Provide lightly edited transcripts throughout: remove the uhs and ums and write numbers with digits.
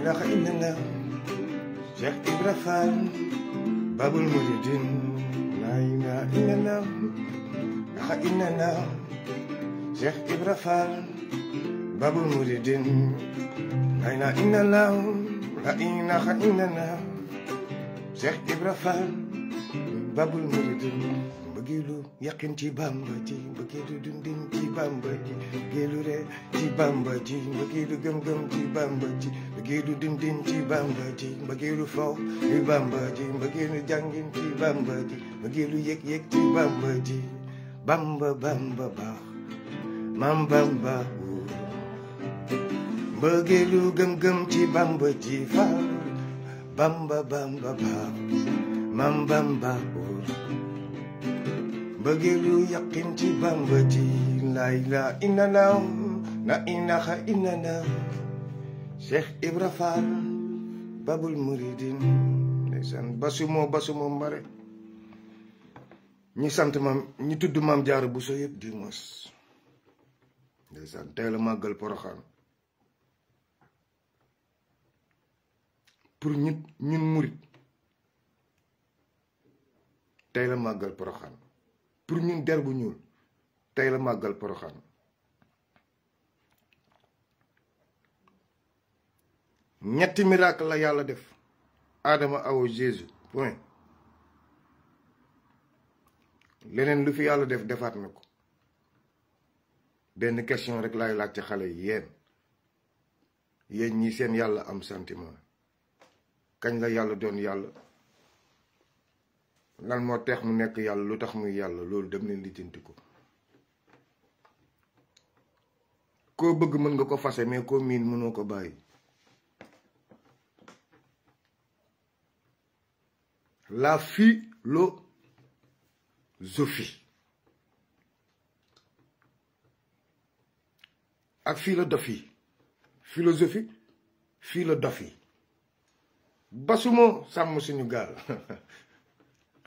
ilaha illallah Cheikh Ibra Fall Babul Mouridine la ilaha illallah ilaha illallah Cheikh Ibra Fall Babul Mouridine la ilaha illallah la ilaha illallah Cheikh Ibra Fall Babul Mouridine bëggeelu yaqin ci Bamba ji bëggeelu dundin ci Bamba ji bëggeelu re ci Bamba ji bëggeelu gëm-gëm ci Bamba ji bëggeelu dundin ci Bamba ji bëggeelu faw ci Bamba ji bëggeelu jàngin ci Bamba ji bëggeelu yëg-yëg ci Bamba ji Bamba Bamba baax Mam Bamba wóor bëggeelu gëm-gëm ci Bamba ji faw Bamba Bamba baax Mam Bamba wóor bëggeelu yaqin ci Bamba ji la ilaha illallah la ilaha illallah Cheikh Ibra Fall Babul Mouridine ndeysaan basumo mbare ñi sant maam ñi tudd Maam Jaara Buso yëpp di mos ndeysaan tey la màggal Poroxaan pour ñun murit tey la màggal Poroxaan pour ñun der bu ñuul tey la màggal Poroxaan ñetti miracle la yàlla def Adama Awa Jésus point leneen lu fi yàlla def defaat na ko benn question rek laay laaj ci xale yi yéen ñi seen yàlla am sentiment kañ la yàlla doon yàlla lan moo tax mu nekk yàlla lu tax muy yàlla loolu dem leen lijjanti ko koo bëgg mën nga ko fase mais koo miin mënoo ko bàyyi la philosophie ak philosophie philosophie basumo sàmm suñu gaal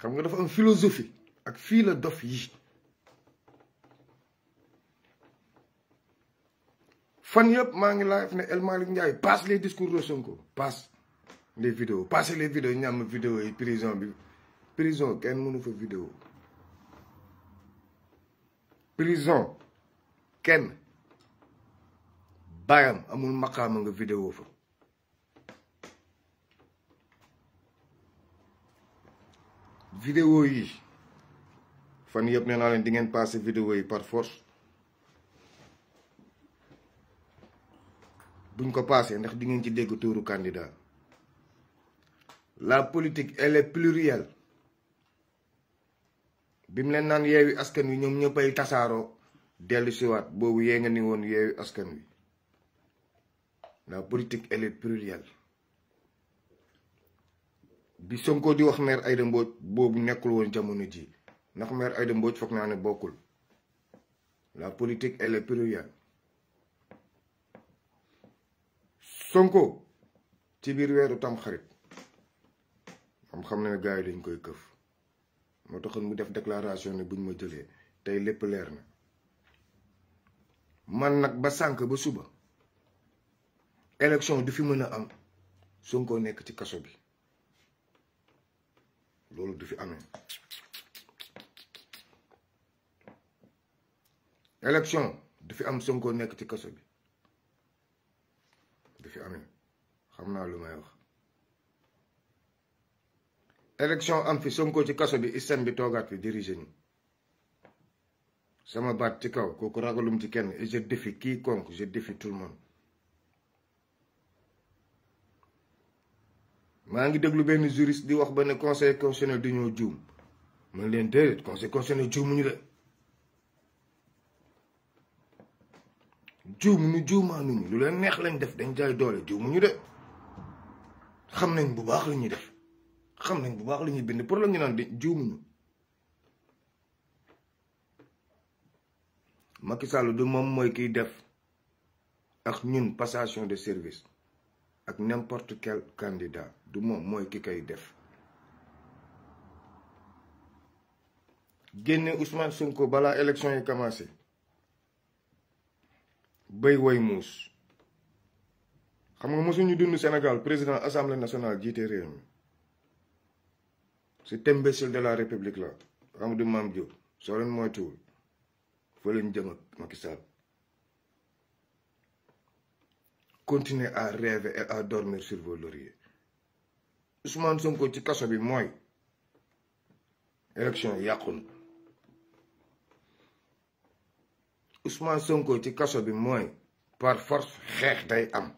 xam nga dafa am philosophie ak philosophie fan yëpp maa ngi live ne El Malick Ndiaye passe les discours de Sonko passe les vidéos passe les vidéos ñam vidéo yi prison kenn mënu fa vidéo prison kenn bayam amul maqaama nga vidéo fa vidéo yi fan yëpp nee naa leen di ngeen passé vidéo yi par force buñ ko passé ndax di ngeen ci dégg tuuru candidat la politique elle est plurielle bi mu leen naan yeewi askan wi ñoom ñëppay tasaaroo dellu siwaat boobu yee nga ni woon yeewi askan wi la politique elle est plurielle bi Sonko di wax maire Aïda Mbodj boobu nekkul woon jamono ji ndax maire Aïda Mbodj foog naa ne bokkul la politique elle est plurielle Sonko ci biir weeru tam xarit xam na ne gars yi dañ koy këf moo taxoon mu def déclaration ne buñ ma jëlee tey lépp leer na man nag ba sànk ba suba élection du fi mën a am Sonko nekk ci kaso bi loolu du fi amee élection du fi am Sonko nekk ci kaso bi du fi amee xam naa lu may wax élection am fi Sonko ci kaso bi système bi toogaat fi dirigé ñu sama baat ci kaw kooku ragalum ci kenn et je défie quiconque je défie tout le monde maa ngi déglu benn juriste di wax ba ne conseil constitutionnel du ñoo juum man leen déedéet conseil constitutionnel juumuñu de juumuñu juumaanuñu lu leen neex lañ def dañ jaay doole juumuñu de xam nañ bu baax li ñuy def xam nañ bu baax li ñuy bind pour la ñu naan di juumuñu Macky Sall du moom mooy kiy def ak ñun passation de service ak n'importe quel candidat du moom mooy ki koy def génne Ousmane Sonko balaa élection yi commencé béy woy muus xam nga mosuñu dund Sénégal président assemblée nationale jiite réew mi cet imbécile de la république là Amadou Mame Diop soo leen moytuwul fa leen jëm ak Macky Sall continuer à rêver et à dormir sur vos lauriers. Ousmane Sonko ci kaso bi mooy élection yàqu na. Ousmane Sonko ci kaso bi mooy par force xeex day am.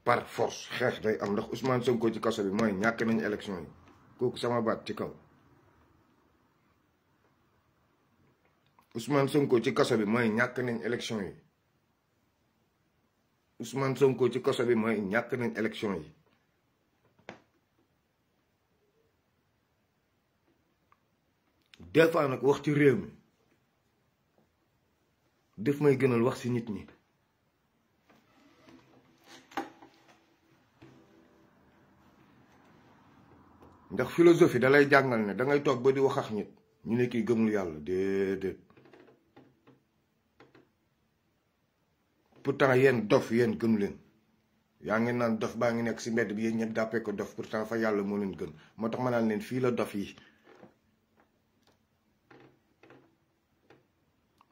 Par force xeex day am ndax Ousmane Sonko ci kaso bi mooy ñàkk nañu élection yi kooku sama baat ci kaw. Ousmane Sonko ci kaso bi mooy ñàkk nañ élection yi. Ousmane Sonko ci kaso bi mooy ñàkk nañ élection yi. Des fois nag wax ci réew mi def may gënal wax ci nit ñi. ndax philosophie da lay jàngal ne da ngay toog ba di wax ak nit ñu ne kii gëmul yàlla déedéet. pourtant yéen dof yéen gënu leen yaa ngi naan dof baa ngi nekk ci mbedd bi yéen ñëpp dàppee ko dof pourtant fa yàlla moo leen gën moo tax ma naan leen fii la dof yi.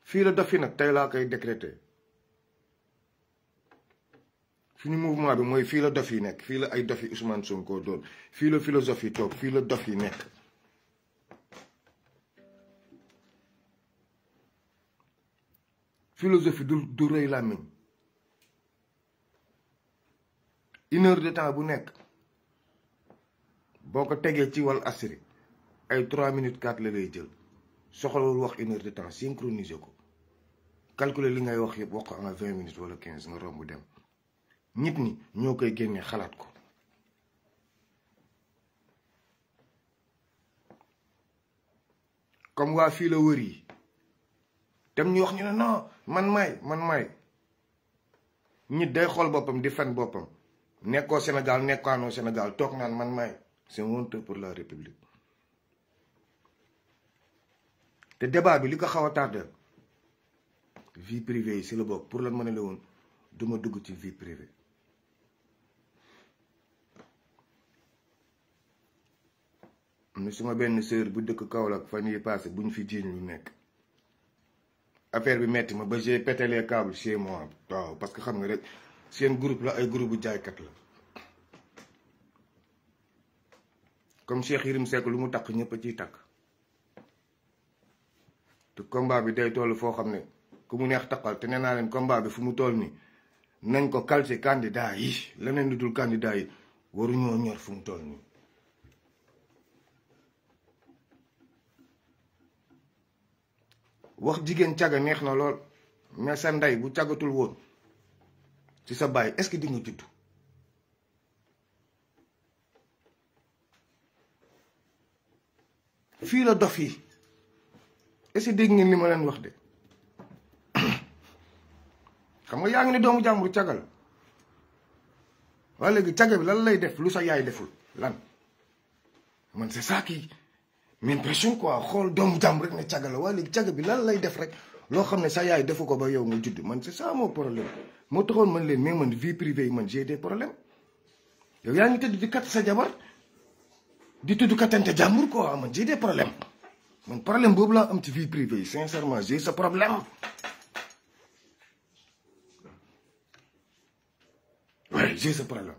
fii la dof yi nag tey laa koy décréter suñu mouvement bi mooy fii la dof yi nekk fii la ay dof yi Ousmane Sonko doon fii la philosophie toog fii la dof yi nekk. philosophie du rëy làmmiñ 1 heure de temps bu nekk boo ko tegee ci wal asri ay 3 minutes 4 la lay jël soxlawul wax 1 heure de temps synchroniser ko calculer li ngay wax yëpp wax ko en 20 minutes wala 15 nga romb dem nit ñi ñoo koy génnee xalaat ko. comme waa fii la wër yi dem ñu wax ñu ne non man may nit day xool boppam di fen boppam nekkoo Sénégal nekkaanoo Sénégal toog naan man may c'est honteux pour la République. te débat bi li ko xaw a tardé vie privée yi si la bokk pour lan ma ne la woon duma dugg ci vie privée. am na suma benn sœur bu dëkk Kaolack fan yi passé buñ fi jiiñ lu nekk affaire bi metti ma ba j'ai pété les câbles chez moi waaw parce que xam nga rek seen groupe la ay groupe bu jaaykat la comme Cheikh Yérim Seck lu mu takk ñëpp a ciy takk te combat bi day toll foo xam ne ku mu neex takkal te nee naa leen combat bi fu mu toll nii nañ ko calcer candidat yi leneen lu dul candidat yi waruñoo ñor fu mu toll nii. wax jigéen caga neex na lool mais sa ndey bu cagatul woon ci sa baay est-ce que di nga judd. fii la dof yi est-ce que dégg ngeen li ma leen wax de xam nga yaa ngi ne doomu jàmbur cagal waaye léegi caga bi lan lay def lu sa yaay deful lan man c'est ça qui m'impressionne quoi xool doomu jàmbur rek ne caga la waaye léegi caga bi lan lay def rek loo xam ne sa yaay defu ko ba yow nga judd man c'est ça mon problème moo taxoon man leen mais man vie privée yi man j'ai des problèmes yow yaa ngi tëdd di kat sa jabar di tudd kattante jàmbur quoi man j'ai des problèmes man problème boobu laa am ci vie privée yi sincèrement j'ai ce problème. ouais j'ai ce problème.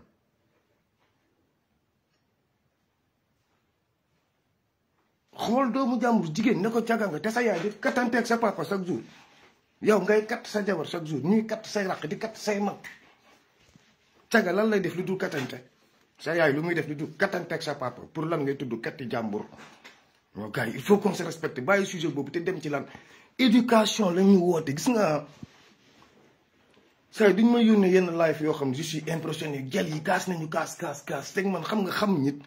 xool doomu jàmbur jigéen ne ko caga nga te sa yaay di kattanteeg sa papa chaque jour yow ngay kat sa jabar chaque jour ñuy kat say raq di kat say mag caga lan lay def lu dul kattante sa yaay lu muy def lu dul kattanteeg sa papa pour lan ngay tudd katti jàmbur. non gars yi il faut qu'on se respecte bàyyi sujet boobu te dem ci lan éducation la ñuy woote gis nga saa yi duñ ma yónnee yenn live yoo xam ne je suis impressionné gel yi kaas nañu kaas teg man xam nga xam nit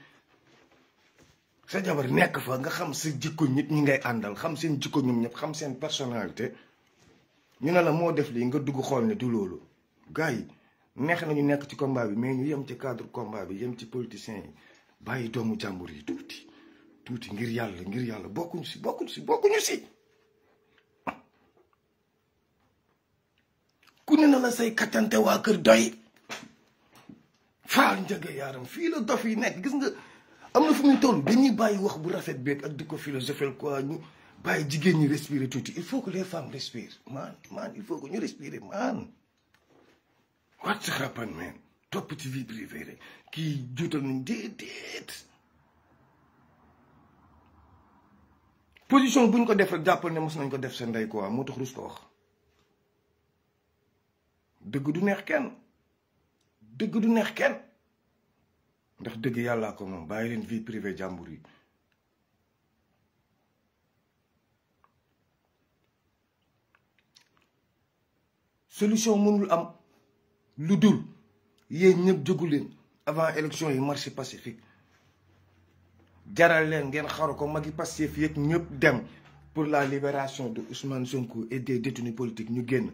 sa jabar nekk fa nga xam sa jikko nit ñi ngay àndal xam seen jikko ñoom ñëpp xam seen personnalité ñu ne la moo def lii nga dugg xool ne du loolu gars yi neex nañu nekk ci combat bi mais ñu yem ci cadre combat bi yem ci politiciens yi bàyyi doomu jàmbur yi tuuti ngir yàlla bokkuñu si ku ne na la say kaccante waa kër doy faal njëge yaaram fii la dof yi nekk gis nga am na fu muy toll dañuy bàyyi wax bu rafet beeg ak di ko philosophel quoi ñu bàyyi jigéen ñi respirer tuuti il faut que les femmes respirent man il faut que ñu respirer man what's happen man topp ci vie privée rek kii juutal nañ déedéet position buñ ko def rek jàppal ne mos nañ ko def seen ndey quoi moo tax rus ko wax dëgg du neex kenn dëgg du neex kenn ndax dëgg yàllaa ko moom bàyyi leen vie privée jàmbur yi solution mënul am lu dul yéen ñëpp jógu leen avant élection yi marché pacifique jaral leen ngeen xaru ko magi Pastef yëpp ñëpp dem pour la libération de Ousmane Sonko et des détenus politiques ñu génn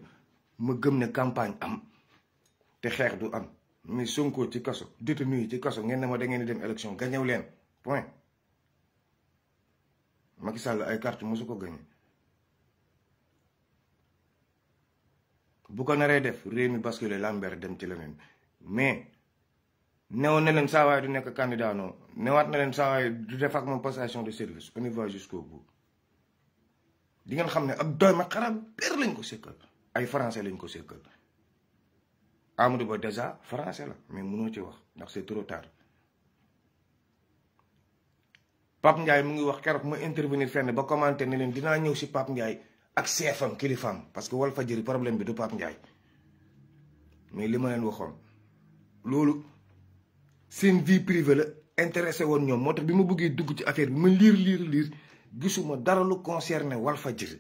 ma gëm ne campagne am te xeex du am mais Sonko ci kaso détenu yi ci kaso ngeen ne ma da ngeen di dem élection gañew leen point Macky Sall ay carte mosu ko gañe bu ko naree def réew mi basculé Lambert dem ci leneen mais newoon na leen saa waay du nekk candidat non newaat na leen saa waay du def ak moom passation de service on y va jusqu'au bout di ngeen xam ne ab doy ma xaram per lañ ko sekkal ay français lañ ko sekkal Amadou Ba déjà français la mais mënoo ci wax ndax c'est trop tard Pape Ndiaye mu ngi wax keroog ma intervenir fenn ba commenter ne leen dinaa ñëw si Pape Ndiaye ak seefam kilifaam parce que Walfadjri problème bi du Pape Ndiaye mais li ma leen waxoon loolu seen vie privée la intéressé woon ñoom moo tax bi ma bëggee dugg ci affaire bi ma liir gisuma dara lu concerné Walfadjri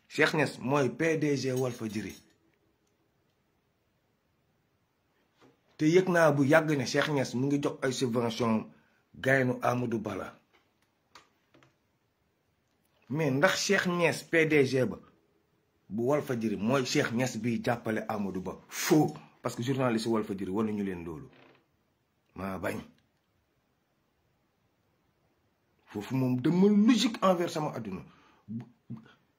Cheikh Niass mooy PDG Walfadjri te yëg naa bu yàgg ne Cheikh Niass mu ngi jox ay subvention gaynu Amadou Bala mais ndax Cheikh Niass PDG ba bu Walfadjri mooy Cheikh Niass bi jàppale Amadou Ba faux parce que journaliste Walfadjri wala ñu leen loolu maa bañ foofu moom dama logique envers sama adduna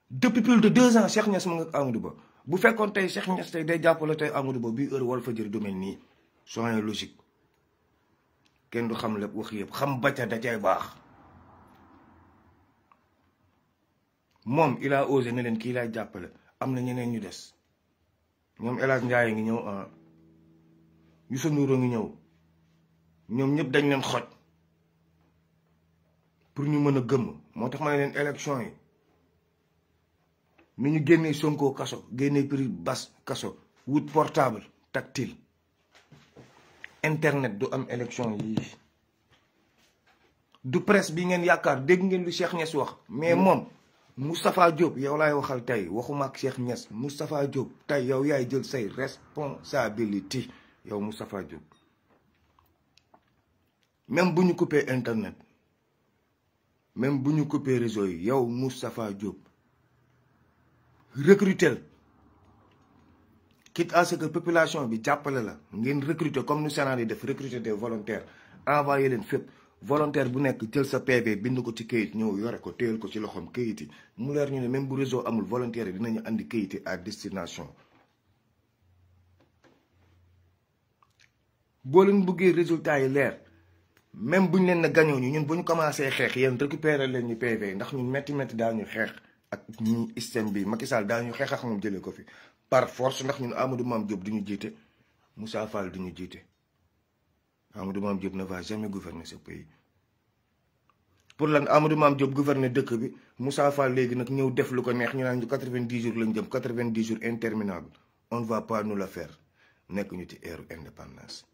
depuis plus de 2 ans Cheikh Niass mu ngi Amadou Ba bu fekkoon tey Cheikh Niass tey day jàppale tey Amadou Ba bii heure Walfadjri du mel nii soyez logique kenn du xam lépp wax yëpp xam bacca da cay baax moom il a osé ne leen kii laay jàppale am na ñeneen ñu des ñoom El Hadj Ndiaye ngi ñëw Youssou Ndour ngi ñëw ñoom ñëpp dañ leen xoj pour ñu mën a gëmm moo tax ma ne leen élection yi ni ñu génnee Sonko kaso génnee prix bas kaso wut portable tactile internet du am élection yii du presse bi ngeen yaakaar dégg ngeen lu Cheikh Niass wax mais moom Moustapha Diop yow laay waxal tey waxuma ak Cheikh Niass Moustapha Diop tey yow yaay jël say responsabilité yow Moustapha Diop même bu ñu coupé internet même bu ñu coupé réseau yi yow Moustapha Diop recruter quitte à ce que population bi jàppale la ngeen recruter comme nu Sénat yi def recruter des volontaires envoyé leen fépp volontaire bu nekk jël sa PV bind ko ci kayit ñëw yore ko téyel ko ci loxoom kayit yi mu leer ñu ne même bu réseau amul volontaire yi dinañu andi kayit yi à destination boo leen bëggee résultat yi leer même buñ leen na gañoo ñu ñun bu ñu commencé xeex yéen récupérer leen ñu PV ndax ñun métti daañu xeex ak ñi système bi Macky Sall daañu xeex ak moom jëlee ko fi par force ndax ñun Amadou Mame Diop du ñu jiite Moussa Fall du ñu jiite Amadou Mame Diop ne va jamais gouverner ce pays pour lan Amadou Mame Diop gouverner dëkk bi Moussa Fall léegi nag ñëw def lu ko neex ñu naan ñu 90 jours lañ jëm 90 jours interminables on ne va pas nous le faire nekk ñu ci ère indépendance.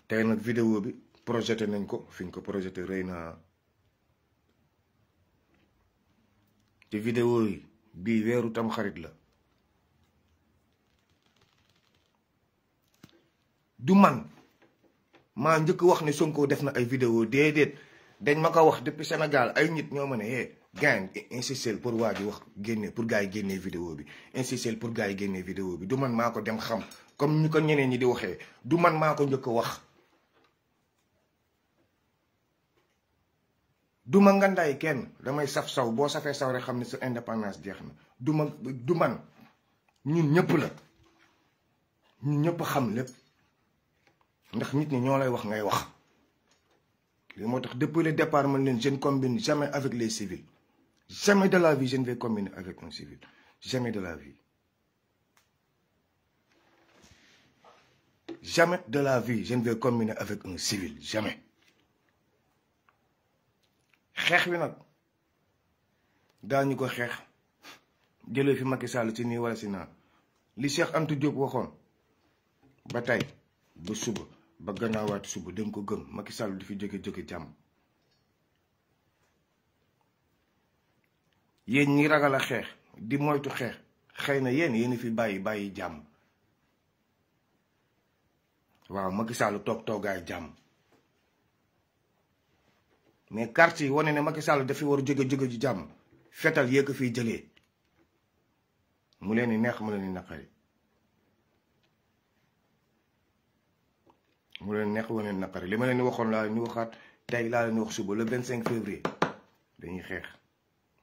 tey nag vidéo bi projeté nañ ko fi ñu ko projeté rëy na te vidéo yi bii weeru tam xarit la du man maa njëkk wax ne Sonko def na ay vidéo déedéet dañ ma ko wax depuis Sénégal ay nit ñoo ma ne gain insistel pour waa ji wax génne pour gars yi génnee vidéo bi insistel pour gars yi génnee vidéo bi du man maa ko dem xam comme ñu ko ñeneen ñi di waxee du man maa ko njëkk wax duma ngandaay kenn damay saf saw boo safee saw rek xam ne sa indépendance jeex na du man ñun ñëpp la ñun ñëpp xam lépp ndax nit ñi ñoo lay wax ngay wax li moo tax depuis le départ man leen je ne combine jamais avec les civils jamais de la vie je ne vais combiner avec un civil jamais de la vie jamais de la vie je ne vais combiner avec un civil jamais xeex wi nag daañu ko xeex jëlee fi Macky Sall ci nii wala si naa li Cheikh Anta Diop waxoon ba tey ba suba ba gannaawaati suba dañ ko gëm Macky Sall di fi jóge jàmm yéen ñi ragal a xeex di moytu xeex xëy na yéen fi bàyyi jàmm waaw Macky Sall toogaay jàmm mais carte yi wane ne Macky Sall dafi war a jóge ji jàmm fetal yee ko fiy jëlee mu leen di neex mu leen di naqari mu leen neex mu leen naqari li ma leen di waxoon laa ñu waxaat tey laa leen wax suba le 25 février dañuy xeex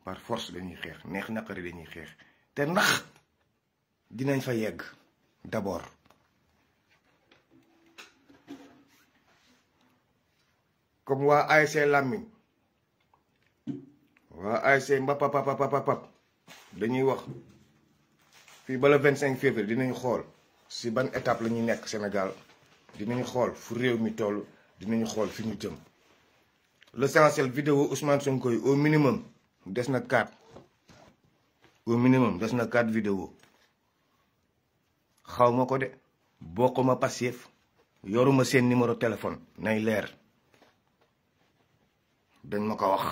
par force dañuy xeex neex naqari dañuy xeex te ndax dinañ fa yegg d'abord comme waa ASC Lamine waa ASC Mbapapapapapap dañuy wax fii ba le 25 février dinañ xool si ban étape la ñuy nekk Sénégal dinañ xool fu réew mi toll dinañ xool fi ñu jëm l'essentiel vidéo Ousmane Sonko yi au minimum des na 4 au minimum des na 4 vidéo xaw ma ko de bokkuma Pastef yoruma seen numéro téléphone nay leer dañ ma ko wax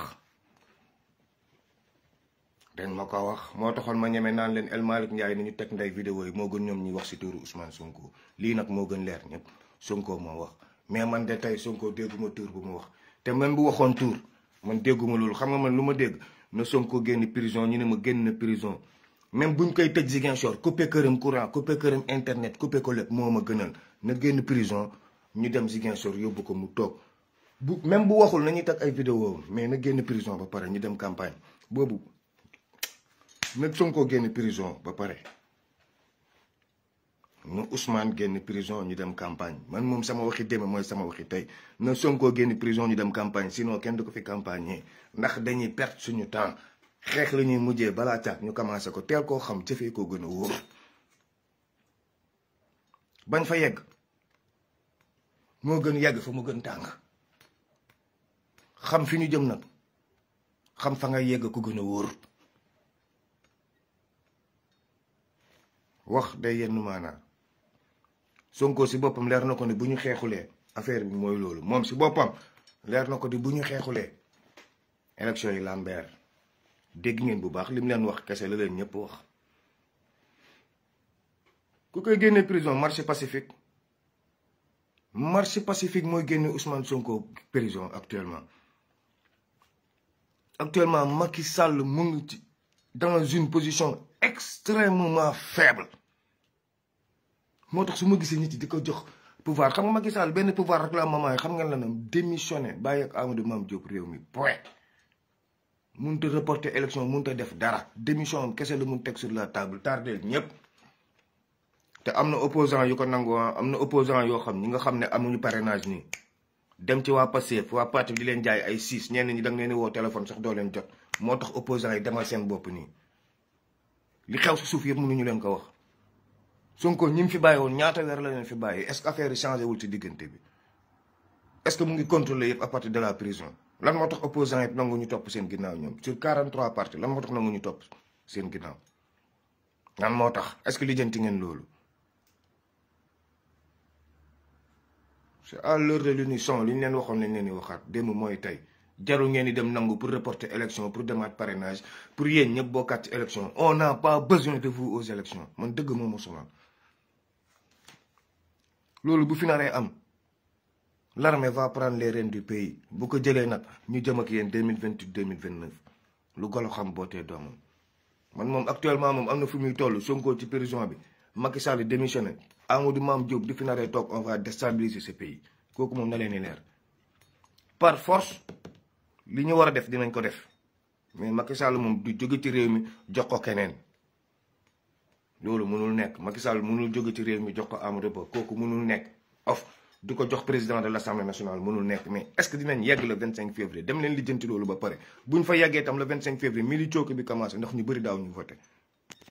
moo taxoon ma ñeme naan leen El Malick Ndiaye ni ñu teg nday vidéo yi moo gën ñoom ñuy wax si tuuru Ousmane Sonko lii nag moo gën leer ñëpp Sonko moo wax mais man de tey Sonko dégguma tuur bu mu wax te même bu waxoon tuur man dégguma loolu xam nga man lu ma dégg na Sonko génn prison ñu ne ma génn na prison même buñ koy tëj Ziguinchor coupé këram courant coupé këram internet coupé ko lépp moo ma gënal na génn prison ñu dem Ziguinchor yóbbu ko mu toog bu même bu waxul nañuy teg ay vidéo mais na génn prison ba pare ñu dem campagne boobu na Sonko génn prison ba pare na Ousmane génn prison ñu dem campagne man moom sama waxi démb mooy sama waxi tey na Sonko génn prison ñu dem campagne sinon kenn du ko fi campagne ndax dañuy perte suñu temps xeex la ñuy mujjee balaa caag ñu commencé ko teel koo xam jëfee koo gën a wóor bañ fa yegg moo gën yegg fa mu gën tàng xam fi ñu jëm nag xam fa nga yegg ko gën a wóor wax day yenn maanaa Sonko si boppam leer na ko ni bu ñu xeexulee affaire bi mooy loolu moom si boppam leer na ko ni bu ñu xeexulee élection yi lambeer dégg ngeen bu baax li mu leen wax kese la leen ñëpp wax ku koy génne prison marche pacifique mooy génne Ousmane Sonko prison actuellement Macky Sall mu ngi ci dans une position extrêmement faible moo tax su ma gisee nit yi di ko jox pouvoir xam nga Macky Sall benn pouvoir rek la mamaay xam nga la na démissionné bàyyi ak Amadou Mame Diop réew mi point mënut a reporter élection mënut a def dara démission am kese la mun teg sur la table tardel ñëpp te am na opposant yu ko nangu am na opposant yoo xam ñi nga xam ne amuñu parrainage nii dem ci waa Pastef waa parti di leen jaay ay 6 ñenn ñi da nga leen di woo téléphone sax doo leen jot moo tax opposant yi demal seen bopp nii li xew si suuf yëpp mënuñu leen ko wax Sonko ñi mu fi bàyyi woon ñaata weer la leen fi bàyyi est-ce que affaire yi changé wul ci diggante bi est-ce que mu ngi contrôler yëpp à partir de la prison lan moo tax opposant yëpp nangu ñu topp seen ginnaaw ñoom sur 43 partis lan moo tax nangu ñu topp seen ginnaaw lan moo tax est-ce que lijjanti ngeen loolu c'est à l'heure de l'unisson li ñu leen waxoon lañ leen di waxaat démb mooy tey jarul ngeen di dem nangu pour reporter élection pour demaat parrainage pour yéen ñëpp bokkaat ci élection on n'a pas besoin de vous aux élections man dëgg moom moo sonal loolu bu fi naree am l'armée va prendre les rênes du pays bu ko jëlee nag ñu jëm ak yéen 2028 2029 lu golo xam bootee doomam man moom actuellement moom am na fu muy toll Sonko ci prison bi Macky Sall démissionné Amadou Mame Diop di fi naree toog on va déstabiliser ce pays kooku moom na leen di leer par force li ñu war a def dinañ ko def mais Macky Sall moom du jóge ci réew mi jox ko keneen loolu mënul nekk. Macky Sall mënul jóge ci réew mi jox ko Amadou Ba kooku mënul nekk du ko jox président de l'Assemblée nationale mënul nekk. mais est-ce que dinañ yegg le 25 février dem leen lijjanti loolu ba pare buñ fa yeggee tam le 25 février mili cooki bi commencé ndax ñu bëri daaw ñu voté